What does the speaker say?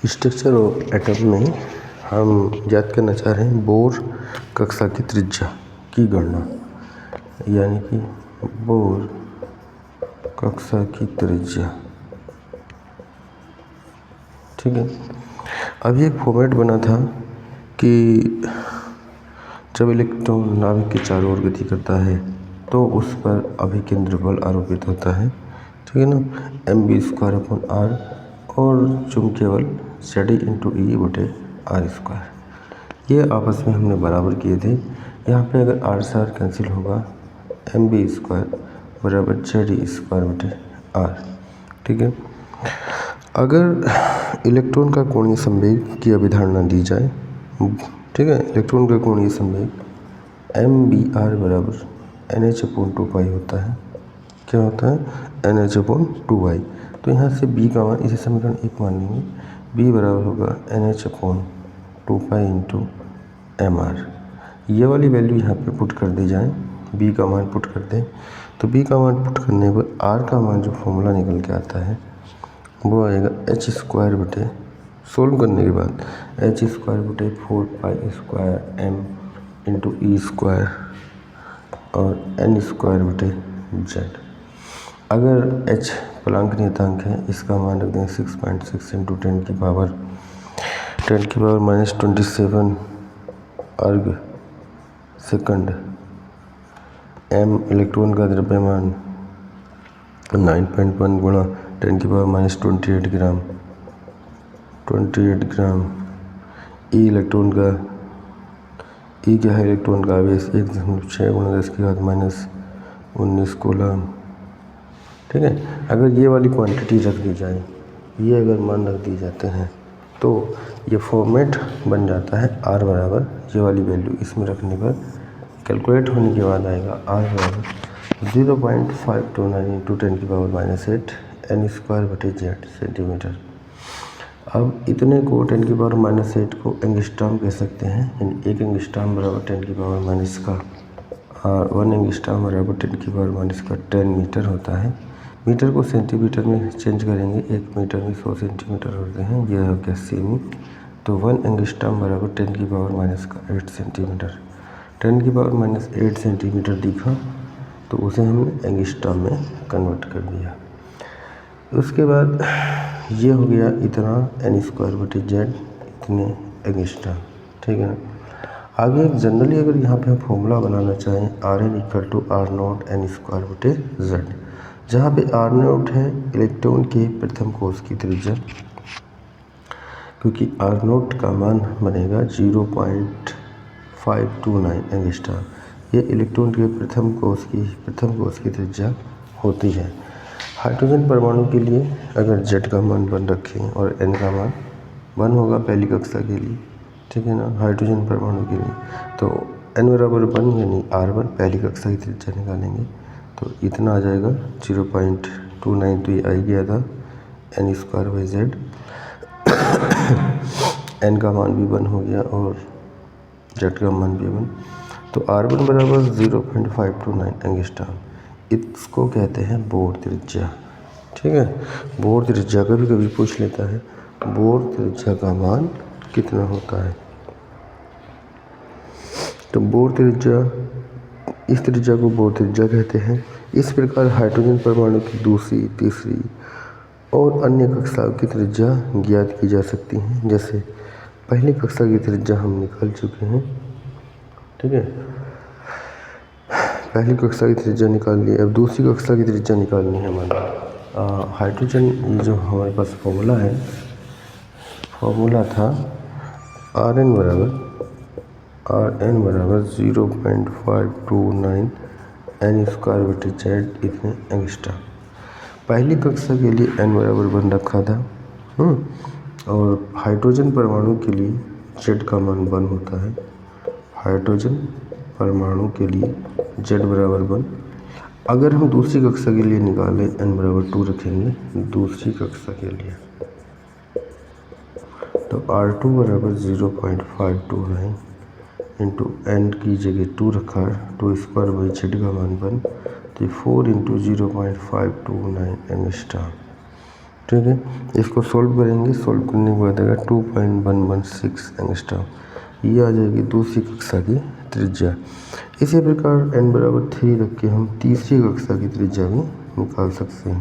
Structure of atom में हम ज्ञात करना चाह रहे हैं बोर कक्षा की त्रिज्या की गणना, यानी कि बोर कक्षा की त्रिज्या। ठीक है। अभी एक फॉर्मेट बना था कि जब इलेक्ट्रॉन नाभिक के चारों ओर गति करता है तो उस पर अभिकेंद्र बल आरोपित होता है। ठीक है ना, mv²/r और चुंबकीय बल Ze/E/r²। ये आपस में हमने बराबर किए थे। यहाँ पे अगर r से r कैंसिल होगा, mv² = Ze²/r। ठीक है। अगर इलेक्ट्रॉन का कोणीय संवेग की अभिधारणा दी जाए, ठीक है, इलेक्ट्रॉन का कोणीय संवेग mvr = nh/2π होता है। क्या होता है? nh/2π। तो यहाँ से b का मान, इसे समीकरण 1 मान लेंगे, b बराबर होगा nh/2π × mr। ये वाली वैल्यू यहाँ पे पुट कर दी जाए, b का मान पुट कर दें, तो b का मान पुट करने पर r का मान जो फॉर्मूला निकल के आता है वो आएगा h²/, सोल्व करने के बाद h²/4π² m × e² और n²/z। अगर h प्लांक नियतांक है, इसका मान रख दें 6.6 × 10⁻⁻27 अर्ग सेकंड। m इलेक्ट्रॉन का द्रव्यमान 9.1 × 10⁻28 ग्राम, 28 ग्राम। e इलेक्ट्रॉन का, e क्या है? इलेक्ट्रॉन का आवेश 1.6 × 10⁻19 कूलम। ठीक है। अगर ये वाली क्वांटिटी रख दी जाए, ये अगर मान रख दी जाते हैं तो ये फॉर्मेट बन जाता है r बराबर, ये वाली वैल्यू इसमें रखने पर कैलकुलेट होने के बाद आएगा r बराबर 0.529 × 10⁻⁻8 n²/z सेंटीमीटर। अब इतने को 10⁻⁻8 को एंगस्ट्रॉम कह सकते हैं, यानी 1 एंगस्ट्रॉम बराबर 1 एंगस्ट्रॉम बराबर 10⁻⁻10 मीटर होता है। मीटर को सेंटीमीटर में चेंज करेंगे, 1 मीटर में 100 सेंटीमीटर होते हैं, यह हो गया सेमी। तो 1 एंगस्ट्रॉम बराबर 10⁻⁻8 सेंटीमीटर। 10⁻⁻8 सेंटीमीटर दिखा तो उसे हमने एंगस्ट्रॉम में कन्वर्ट कर दिया। उसके बाद ये हो गया इतना n²/z, इतने एंगस्ट्रॉम। ठीक है ना। आगे एक जनरली अगर यहाँ पे हम फॉर्मूला बनाना चाहें, Rn = R0 n²/z, जहाँ पे R0 है इलेक्ट्रॉन के प्रथम कोष की त्रिज्या, क्योंकि R0 का मान बनेगा 0.529 एंगस्ट्रॉम। ये इलेक्ट्रॉन के प्रथम कोष की त्रिज्या होती है। हाइड्रोजन परमाणु के लिए अगर Z का मान 1 रखें और N का मान 1 होगा पहली कक्षा के लिए, ठीक है ना, हाइड्रोजन परमाणु के लिए, तो n बराबर 1 यानी R1 पहली कक्षा की त्रिज्या निकालेंगे तो इतना आ जाएगा 0.29। तो ये आ गया था n²/z। n का मान भी 1 हो गया और z का मान भी 1, तो R1 बराबर 0.529 एंगस्ट्रॉम। इसको कहते हैं बोर त्रिज्या। ठीक है। बोर त्रिज्या कभी कभी पूछ लेता है, बोर त्रिज्या का मान कितना होता है। तो बोर त्रिज्या, इस त्रिज्या को बोर त्रिज्या कहते हैं। इस प्रकार हाइड्रोजन परमाणु की दूसरी, तीसरी और अन्य कक्षाओं की त्रिज्या ज्ञात की जा सकती हैं। जैसे पहली कक्षा की त्रिज्या हम निकाल चुके हैं। ठीक है, पहली कक्षा की त्रिज्या निकाल ली। अब दूसरी कक्षा की त्रिज्या निकालनी है हमारा। हाइड्रोजन जो हमारे पास फॉर्मूला है, फॉर्मूला था Rn बराबर 0.529 n²/z, इतने एंगस्ट्रॉम। पहली कक्षा के लिए n बराबर 1 रखा था, और हाइड्रोजन परमाणु के लिए z का मान 1 होता है। हाइड्रोजन परमाणु के लिए z बराबर 1। अगर हम दूसरी कक्षा के लिए निकालें, n बराबर 2 रखेंगे दूसरी कक्षा के लिए, तो R2 बराबर 0.529 इंटू n की जगह 2 रखा, 2² का मान 1, तो 4 × 0.529 एंगस्ट्रॉम। ठीक है, इसको सोल्व करेंगे। सोल्व करने के बाद आएगा 2.116 एंगस्ट्रॉम, ये आ जाएगी दूसरी कक्षा की त्रिज्या। इसी प्रकार n बराबर 3 रख के हम तीसरी कक्षा की त्रिज्या भी निकाल सकते हैं।